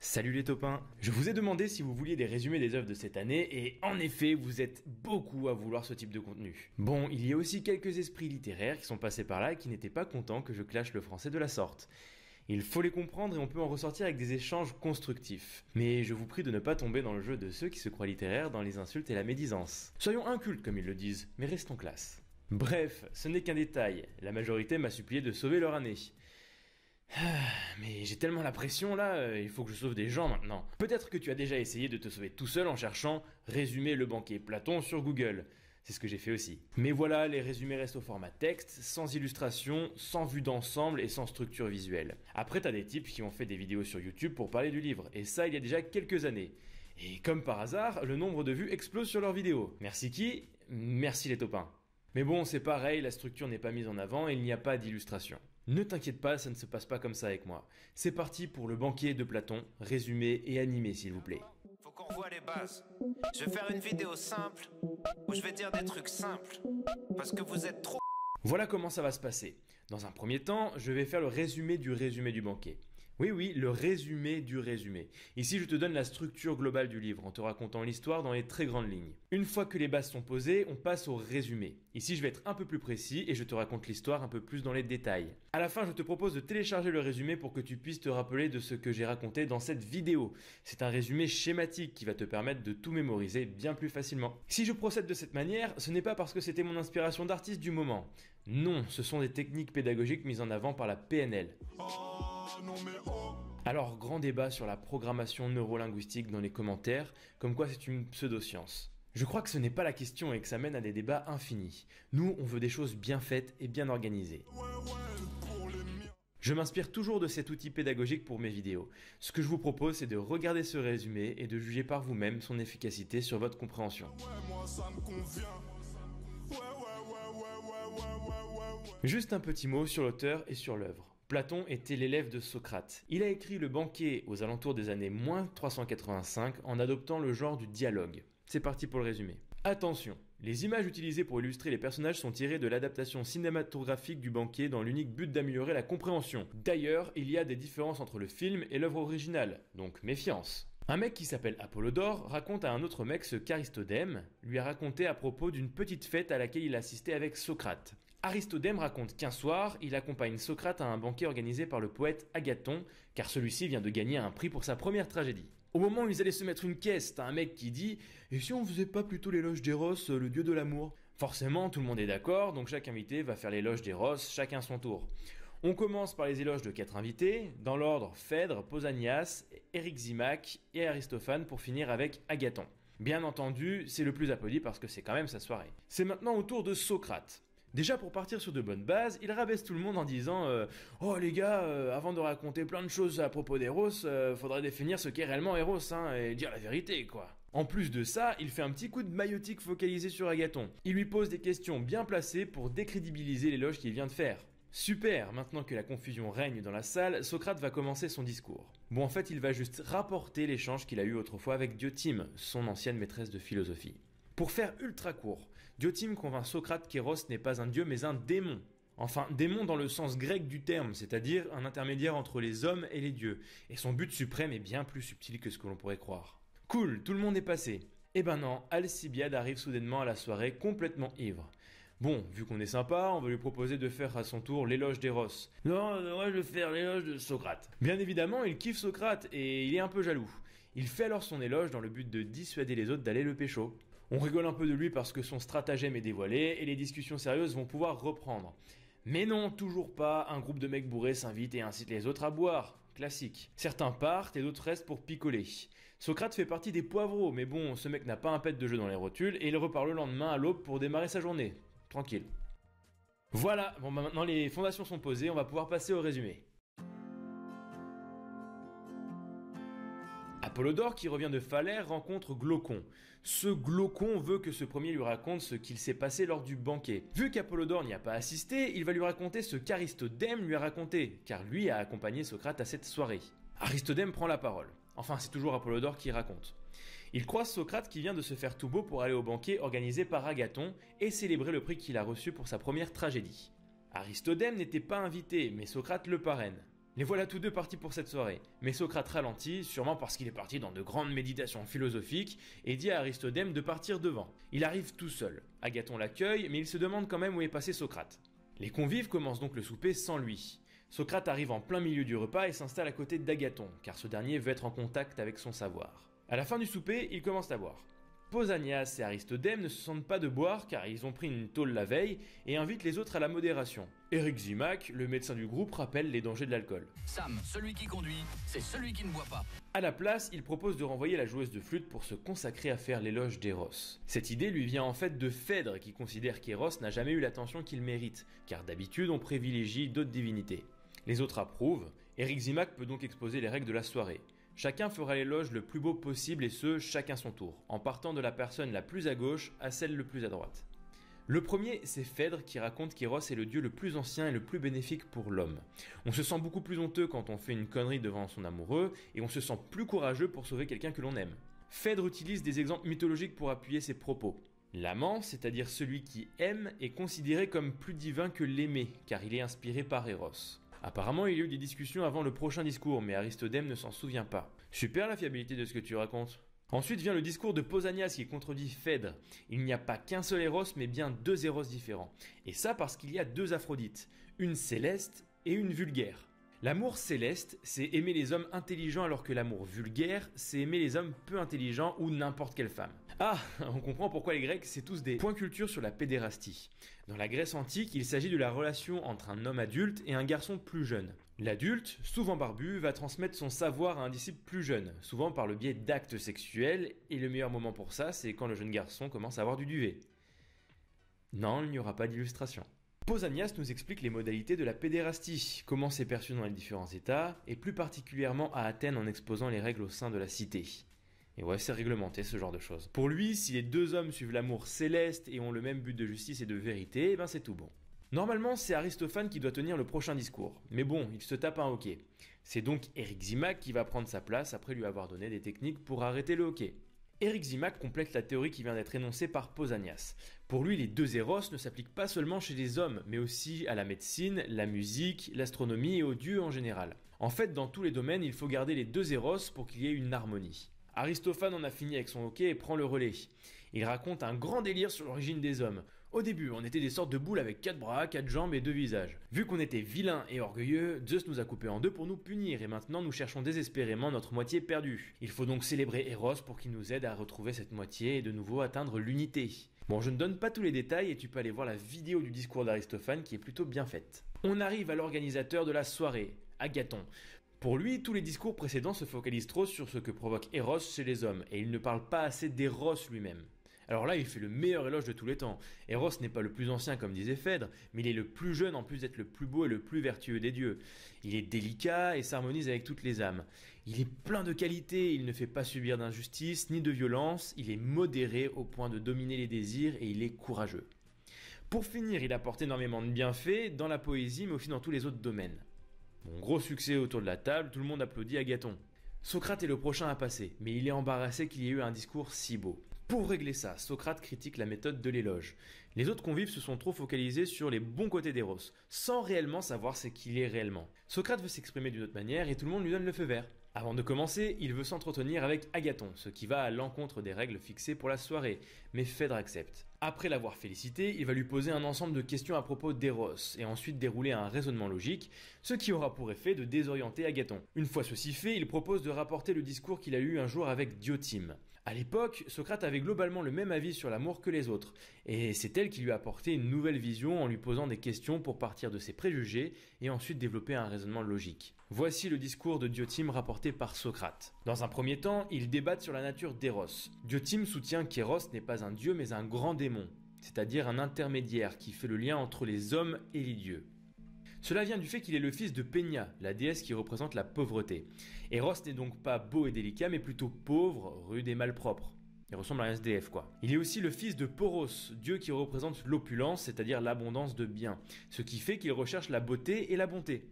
Salut les topins. Je vous ai demandé si vous vouliez des résumés des œuvres de cette année et en effet vous êtes beaucoup à vouloir ce type de contenu. Bon, il y a aussi quelques esprits littéraires qui sont passés par là et qui n'étaient pas contents que je clash le français de la sorte. Il faut les comprendre et on peut en ressortir avec des échanges constructifs. Mais je vous prie de ne pas tomber dans le jeu de ceux qui se croient littéraires dans les insultes et la médisance. Soyons incultes comme ils le disent, mais restons classe. Bref, ce n'est qu'un détail, la majorité m'a supplié de sauver leur année. Mais j'ai tellement la pression là, il faut que je sauve des gens maintenant. Peut-être que tu as déjà essayé de te sauver tout seul en cherchant « Résumé le banquier Platon » sur Google. C'est ce que j'ai fait aussi. Mais voilà, les résumés restent au format texte, sans illustration, sans vue d'ensemble et sans structure visuelle. Après, t'as des types qui ont fait des vidéos sur YouTube pour parler du livre, et ça il y a déjà quelques années. Et comme par hasard, le nombre de vues explose sur leurs vidéos. Merci qui ? Merci les topins. Mais bon, c'est pareil, la structure n'est pas mise en avant et il n'y a pas d'illustration. Ne t'inquiète pas, ça ne se passe pas comme ça avec moi. C'est parti pour le banquier de Platon, résumé et animé s'il vous plaît. Faut qu'on revoie les bases. Je vais faire une vidéo simple, où je vais dire des trucs simples, parce que vous êtes trop... Voilà comment ça va se passer. Dans un premier temps, je vais faire le résumé du banquier. Oui, le résumé du résumé. Ici, je te donne la structure globale du livre en te racontant l'histoire dans les très grandes lignes. Une fois que les bases sont posées, on passe au résumé. Ici, je vais être un peu plus précis et je te raconte l'histoire un peu plus dans les détails. À la fin, je te propose de télécharger le résumé pour que tu puisses te rappeler de ce que j'ai raconté dans cette vidéo. C'est un résumé schématique qui va te permettre de tout mémoriser bien plus facilement. Si je procède de cette manière, ce n'est pas parce que c'était mon inspiration d'artiste du moment. Non, ce sont des techniques pédagogiques mises en avant par la PNL. Alors, grand débat sur la programmation neurolinguistique dans les commentaires, comme quoi c'est une pseudo-science. Je crois que ce n'est pas la question et que ça mène à des débats infinis. Nous, on veut des choses bien faites et bien organisées. Je m'inspire toujours de cet outil pédagogique pour mes vidéos. Ce que je vous propose, c'est de regarder ce résumé et de juger par vous-même son efficacité sur votre compréhension. Juste un petit mot sur l'auteur et sur l'œuvre. Platon était l'élève de Socrate. Il a écrit Le Banquet aux alentours des années -385 en adoptant le genre du dialogue. C'est parti pour le résumé. Attention, les images utilisées pour illustrer les personnages sont tirées de l'adaptation cinématographique du Banquet dans l'unique but d'améliorer la compréhension. D'ailleurs, il y a des différences entre le film et l'œuvre originale, donc méfiance. Un mec qui s'appelle Apollodore raconte à un autre mec ce qu'Aristodème lui a raconté à propos d'une petite fête à laquelle il assistait avec Socrate. Aristodème raconte qu'un soir, il accompagne Socrate à un banquet organisé par le poète Agathon, car celui-ci vient de gagner un prix pour sa première tragédie. Au moment où ils allaient se mettre une caisse, t'as un mec qui dit « Et si on faisait pas plutôt l'éloge d'Eros, le dieu de l'amour ?» Forcément, tout le monde est d'accord, donc chaque invité va faire l'éloge d'Eros, chacun son tour. On commence par les éloges de 4 invités, dans l'ordre Phèdre, Pausanias, Éryximach et Aristophane pour finir avec Agathon. Bien entendu, c'est le plus applaudi parce que c'est quand même sa soirée. C'est maintenant au tour de Socrate. Déjà pour partir sur de bonnes bases, il rabaisse tout le monde en disant Oh les gars, avant de raconter plein de choses à propos d'Eros, faudrait définir ce qu'est réellement Eros, et dire la vérité quoi. En plus de ça, il fait un petit coup de maïotique focalisé sur Agathon. Il lui pose des questions bien placées pour décrédibiliser l'éloge qu'il vient de faire. Super, maintenant que la confusion règne dans la salle, Socrate va commencer son discours. Bon en fait il va juste rapporter l'échange qu'il a eu autrefois avec Diotime, son ancienne maîtresse de philosophie. Pour faire ultra court, Diotime convainc Socrate qu'Eros n'est pas un dieu mais un démon. Enfin, démon dans le sens grec du terme, c'est-à-dire un intermédiaire entre les hommes et les dieux. Et son but suprême est bien plus subtil que ce que l'on pourrait croire. Cool, tout le monde est passé. Eh ben non, Alcibiade arrive soudainement à la soirée complètement ivre. Bon, vu qu'on est sympa, on va lui proposer de faire à son tour l'éloge d'Eros. Non, moi je vais faire l'éloge de Socrate. Bien évidemment, il kiffe Socrate et il est un peu jaloux. Il fait alors son éloge dans le but de dissuader les autres d'aller le pécho. On rigole un peu de lui parce que son stratagème est dévoilé et les discussions sérieuses vont pouvoir reprendre. Mais non, toujours pas, un groupe de mecs bourrés s'invite et incite les autres à boire. Classique. Certains partent et d'autres restent pour picoler. Socrate fait partie des poivreaux, mais bon, ce mec n'a pas un pet de jeu dans les rotules et il repart le lendemain à l'aube pour démarrer sa journée. Tranquille. Voilà, bon bah maintenant les fondations sont posées, on va pouvoir passer au résumé. Apollodore, qui revient de Phalère, rencontre Glaucon. Ce Glaucon veut que ce premier lui raconte ce qu'il s'est passé lors du banquet. Vu qu'Apollodore n'y a pas assisté, il va lui raconter ce qu'Aristodème lui a raconté, car lui a accompagné Socrate à cette soirée. Aristodème prend la parole. Enfin, c'est toujours Apollodore qui raconte. Il croise Socrate qui vient de se faire tout beau pour aller au banquet organisé par Agathon et célébrer le prix qu'il a reçu pour sa première tragédie. Aristodème n'était pas invité, mais Socrate le parraine. Les voilà tous deux partis pour cette soirée, mais Socrate ralentit, sûrement parce qu'il est parti dans de grandes méditations philosophiques, et dit à Aristodème de partir devant. Il arrive tout seul. Agathon l'accueille, mais il se demande quand même où est passé Socrate. Les convives commencent donc le souper sans lui. Socrate arrive en plein milieu du repas et s'installe à côté d'Agathon, car ce dernier veut être en contact avec son savoir. À la fin du souper, ils commencent à boire. Pausanias et Aristodème ne se sentent pas de boire car ils ont pris une tôle la veille et invitent les autres à la modération. Eryximach, le médecin du groupe, rappelle les dangers de l'alcool. Sam, celui qui conduit, c'est celui qui ne boit pas. À la place, il propose de renvoyer la joueuse de flûte pour se consacrer à faire l'éloge d'Eros. Cette idée lui vient en fait de Phèdre qui considère qu'Eros n'a jamais eu l'attention qu'il mérite, car d'habitude on privilégie d'autres divinités. Les autres approuvent, Eryximach peut donc exposer les règles de la soirée. Chacun fera l'éloge le plus beau possible et ce, chacun son tour, en partant de la personne la plus à gauche à celle le plus à droite. Le premier, c'est Phèdre qui raconte qu'Eros est le dieu le plus ancien et le plus bénéfique pour l'homme. On se sent beaucoup plus honteux quand on fait une connerie devant son amoureux et on se sent plus courageux pour sauver quelqu'un que l'on aime. Phèdre utilise des exemples mythologiques pour appuyer ses propos. L'amant, c'est-à-dire celui qui aime, est considéré comme plus divin que l'aimé, car il est inspiré par Eros. Apparemment, il y a eu des discussions avant le prochain discours, mais Aristodème ne s'en souvient pas. Super la fiabilité de ce que tu racontes. Ensuite vient le discours de Pausanias qui contredit Phèdre. Il n'y a pas qu'un seul Eros, mais bien deux Eros différents. Et ça parce qu'il y a deux Aphrodites, une céleste et une vulgaire. L'amour céleste, c'est aimer les hommes intelligents alors que l'amour vulgaire, c'est aimer les hommes peu intelligents ou n'importe quelle femme. Ah, on comprend pourquoi les Grecs, c'est tous des points culture sur la pédérastie. Dans la Grèce antique, il s'agit de la relation entre un homme adulte et un garçon plus jeune. L'adulte, souvent barbu, va transmettre son savoir à un disciple plus jeune, souvent par le biais d'actes sexuels, et le meilleur moment pour ça, c'est quand le jeune garçon commence à avoir du duvet. Non, il n'y aura pas d'illustration. Pausanias nous explique les modalités de la pédérastie, comment c'est perçu dans les différents États, et plus particulièrement à Athènes en exposant les règles au sein de la cité. Et ouais, c'est réglementé ce genre de choses. Pour lui, si les deux hommes suivent l'amour céleste et ont le même but de justice et de vérité, eh ben c'est tout bon. Normalement, c'est Aristophane qui doit tenir le prochain discours, mais bon, il se tape un hoquet. C'est donc Eryximach qui va prendre sa place après lui avoir donné des techniques pour arrêter le hoquet. Eryximach complète la théorie qui vient d'être énoncée par Pausanias. Pour lui, les deux Eros ne s'appliquent pas seulement chez les hommes, mais aussi à la médecine, la musique, l'astronomie et aux dieux en général. En fait, dans tous les domaines, il faut garder les deux Eros pour qu'il y ait une harmonie. Aristophane en a fini avec son hoquet et prend le relais. Il raconte un grand délire sur l'origine des hommes. Au début, on était des sortes de boules avec 4 bras, 4 jambes et 2 visages. Vu qu'on était vilains et orgueilleux, Zeus nous a coupés en deux pour nous punir et maintenant nous cherchons désespérément notre moitié perdue. Il faut donc célébrer Eros pour qu'il nous aide à retrouver cette moitié et de nouveau atteindre l'unité. Bon, je ne donne pas tous les détails et tu peux aller voir la vidéo du discours d'Aristophane qui est plutôt bien faite. On arrive à l'organisateur de la soirée, Agathon. Pour lui, tous les discours précédents se focalisent trop sur ce que provoque Eros chez les hommes et il ne parle pas assez d'Eros lui-même. Alors là, il fait le meilleur éloge de tous les temps. Eros n'est pas le plus ancien comme disait Phèdre, mais il est le plus jeune en plus d'être le plus beau et le plus vertueux des dieux. Il est délicat et s'harmonise avec toutes les âmes. Il est plein de qualités, il ne fait pas subir d'injustice ni de violence, il est modéré au point de dominer les désirs et il est courageux. Pour finir, il apporte énormément de bienfaits dans la poésie mais aussi dans tous les autres domaines. Bon, gros succès autour de la table, tout le monde applaudit Agathon. Socrate est le prochain à passer, mais il est embarrassé qu'il y ait eu un discours si beau. Pour régler ça, Socrate critique la méthode de l'éloge. Les autres convives se sont trop focalisés sur les bons côtés d'Eros, sans réellement savoir ce qu'il est réellement. Socrate veut s'exprimer d'une autre manière et tout le monde lui donne le feu vert. Avant de commencer, il veut s'entretenir avec Agathon, ce qui va à l'encontre des règles fixées pour la soirée, mais Phèdre accepte. Après l'avoir félicité, il va lui poser un ensemble de questions à propos d'Eros, et ensuite dérouler un raisonnement logique, ce qui aura pour effet de désorienter Agathon. Une fois ceci fait, il propose de rapporter le discours qu'il a eu un jour avec Diotime. À l'époque, Socrate avait globalement le même avis sur l'amour que les autres, et c'est elle qui lui a apporté une nouvelle vision en lui posant des questions pour partir de ses préjugés et ensuite développer un raisonnement logique. Voici le discours de Diotime rapporté par Socrate. Dans un premier temps, ils débattent sur la nature d'Eros. Diotime soutient qu'Eros n'est pas un dieu mais un grand démon, c'est-à-dire un intermédiaire qui fait le lien entre les hommes et les dieux. Cela vient du fait qu'il est le fils de Pénia, la déesse qui représente la pauvreté. Eros n'est donc pas beau et délicat, mais plutôt pauvre, rude et malpropre. Il ressemble à un SDF quoi. Il est aussi le fils de Poros, dieu qui représente l'opulence, c'est-à-dire l'abondance de biens, ce qui fait qu'il recherche la beauté et la bonté.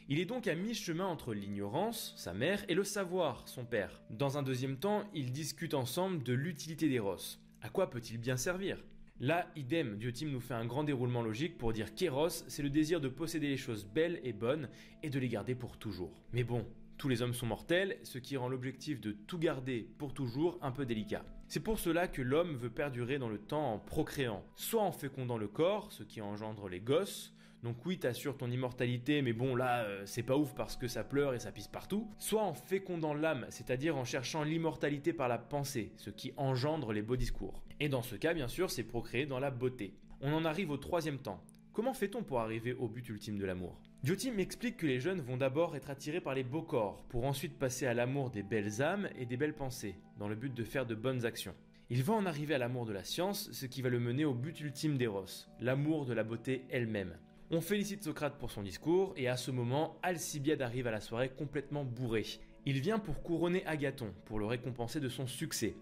Il est donc à mi-chemin entre l'ignorance, sa mère, et le savoir, son père. Dans un deuxième temps, ils discutent ensemble de l'utilité d'Eros. À quoi peut-il bien servir ? Là, idem, Diotim nous fait un grand déroulement logique pour dire qu'Eros, c'est le désir de posséder les choses belles et bonnes et de les garder pour toujours. Mais bon, tous les hommes sont mortels, ce qui rend l'objectif de tout garder pour toujours un peu délicat. C'est pour cela que l'homme veut perdurer dans le temps en procréant, soit en fécondant le corps, ce qui engendre les gosses. Donc oui, t'assures ton immortalité, mais bon là, c'est pas ouf parce que ça pleure et ça pisse partout. Soit en fécondant l'âme, c'est-à-dire en cherchant l'immortalité par la pensée, ce qui engendre les beaux discours. Et dans ce cas, bien sûr, c'est procréer dans la beauté. On en arrive au troisième temps. Comment fait-on pour arriver au but ultime de l'amour ? Diotim m'explique que les jeunes vont d'abord être attirés par les beaux corps, pour ensuite passer à l'amour des belles âmes et des belles pensées, dans le but de faire de bonnes actions. Il va en arriver à l'amour de la science, ce qui va le mener au but ultime d'Eros, l'amour de la beauté elle-même. On félicite Socrate pour son discours, et à ce moment, Alcibiade arrive à la soirée complètement bourré. Il vient pour couronner Agathon, pour le récompenser de son succès.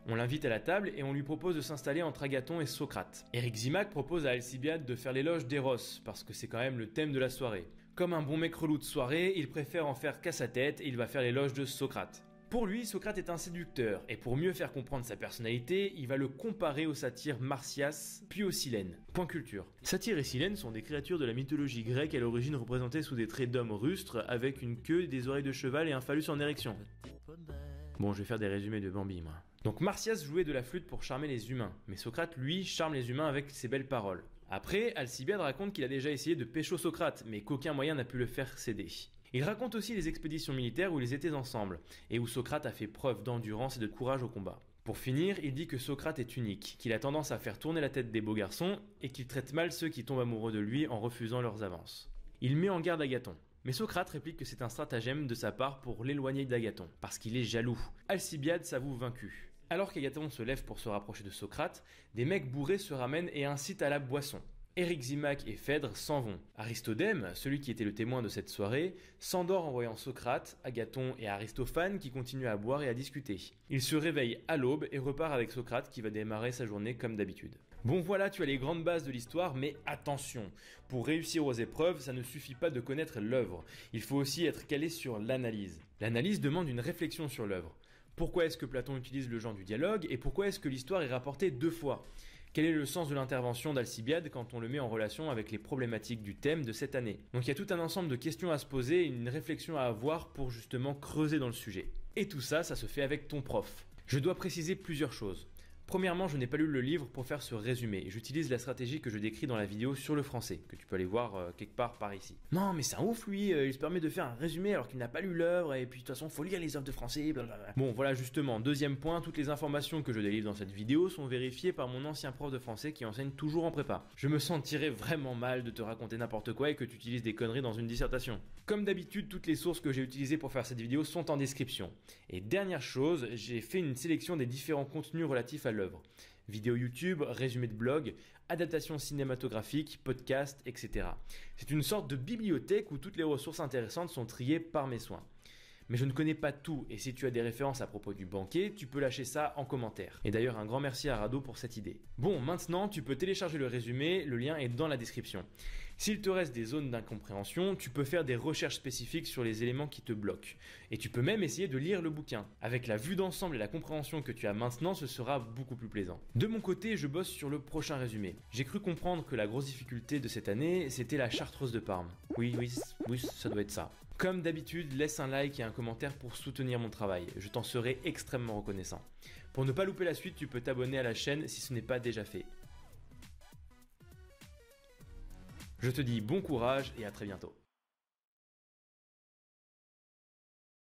On l'invite à la table et on lui propose de s'installer entre Agathon et Socrate. Eryximach propose à Alcibiade de faire l'éloge d'Eros, parce que c'est quand même le thème de la soirée. Comme un bon mec relou de soirée, il préfère en faire qu'à sa tête et il va faire l'éloge de Socrate. Pour lui, Socrate est un séducteur, et pour mieux faire comprendre sa personnalité, il va le comparer au satyre Marsyas, puis au Silène. Point culture. Satyre et Silène sont des créatures de la mythologie grecque à l'origine représentées sous des traits d'hommes rustres, avec une queue, des oreilles de cheval et un phallus en érection. Bon, je vais faire des résumés de Bambi, moi. Donc Marsyas jouait de la flûte pour charmer les humains, mais Socrate, lui, charme les humains avec ses belles paroles. Après, Alcibiade raconte qu'il a déjà essayé de pécho Socrate, mais qu'aucun moyen n'a pu le faire céder. Il raconte aussi les expéditions militaires où ils étaient ensemble, et où Socrate a fait preuve d'endurance et de courage au combat. Pour finir, il dit que Socrate est unique, qu'il a tendance à faire tourner la tête des beaux garçons, et qu'il traite mal ceux qui tombent amoureux de lui en refusant leurs avances. Il met en garde Agathon. Mais Socrate réplique que c'est un stratagème de sa part pour l'éloigner d'Agathon, parce qu'il est jaloux. Alcibiade s'avoue vaincu. Alors qu'Agathon se lève pour se rapprocher de Socrate, des mecs bourrés se ramènent et incitent à la boisson. Eryximach et Phèdre s'en vont. Aristodème, celui qui était le témoin de cette soirée, s'endort en voyant Socrate, Agathon et Aristophane qui continuent à boire et à discuter. Il se réveille à l'aube et repart avec Socrate qui va démarrer sa journée comme d'habitude. Bon voilà, tu as les grandes bases de l'histoire, mais attention, pour réussir aux épreuves, ça ne suffit pas de connaître l'œuvre, il faut aussi être calé sur l'analyse. L'analyse demande une réflexion sur l'œuvre. Pourquoi est-ce que Platon utilise le genre du dialogue et pourquoi est-ce que l'histoire est rapportée 2 fois ? Quel est le sens de l'intervention d'Alcibiade quand on le met en relation avec les problématiques du thème de cette année ? Donc il y a tout un ensemble de questions à se poser et une réflexion à avoir pour justement creuser dans le sujet. Et tout ça, ça se fait avec ton prof. Je dois préciser plusieurs choses. Premièrement, je n'ai pas lu le livre pour faire ce résumé. J'utilise la stratégie que je décris dans la vidéo sur le français, que tu peux aller voir quelque part par ici. Non, mais c'est un ouf lui, il se permet de faire un résumé alors qu'il n'a pas lu l'œuvre, et puis de toute façon, faut lire les œuvres de français, blablabla. Bon, voilà justement, deuxième point, toutes les informations que je délivre dans cette vidéo sont vérifiées par mon ancien prof de français qui enseigne toujours en prépa. Je me sentirais vraiment mal de te raconter n'importe quoi et que tu utilises des conneries dans une dissertation. Comme d'habitude, toutes les sources que j'ai utilisées pour faire cette vidéo sont en description. Et dernière chose, j'ai fait une sélection des différents contenus relatifs à l'œuvre. Vidéos YouTube, résumés de blog, adaptations cinématographiques, podcasts, etc. C'est une sorte de bibliothèque où toutes les ressources intéressantes sont triées par mes soins. Mais je ne connais pas tout et si tu as des références à propos du banquet, tu peux lâcher ça en commentaire. Et d'ailleurs un grand merci à Rado pour cette idée. Bon, maintenant tu peux télécharger le résumé, le lien est dans la description. S'il te reste des zones d'incompréhension, tu peux faire des recherches spécifiques sur les éléments qui te bloquent. Et tu peux même essayer de lire le bouquin. Avec la vue d'ensemble et la compréhension que tu as maintenant, ce sera beaucoup plus plaisant. De mon côté, je bosse sur le prochain résumé. J'ai cru comprendre que la grosse difficulté de cette année, c'était la chartreuse de Parme. Oui, ça doit être ça. Comme d'habitude, laisse un like et un commentaire pour soutenir mon travail. Je t'en serai extrêmement reconnaissant. Pour ne pas louper la suite, tu peux t'abonner à la chaîne si ce n'est pas déjà fait. Je te dis bon courage et à très bientôt.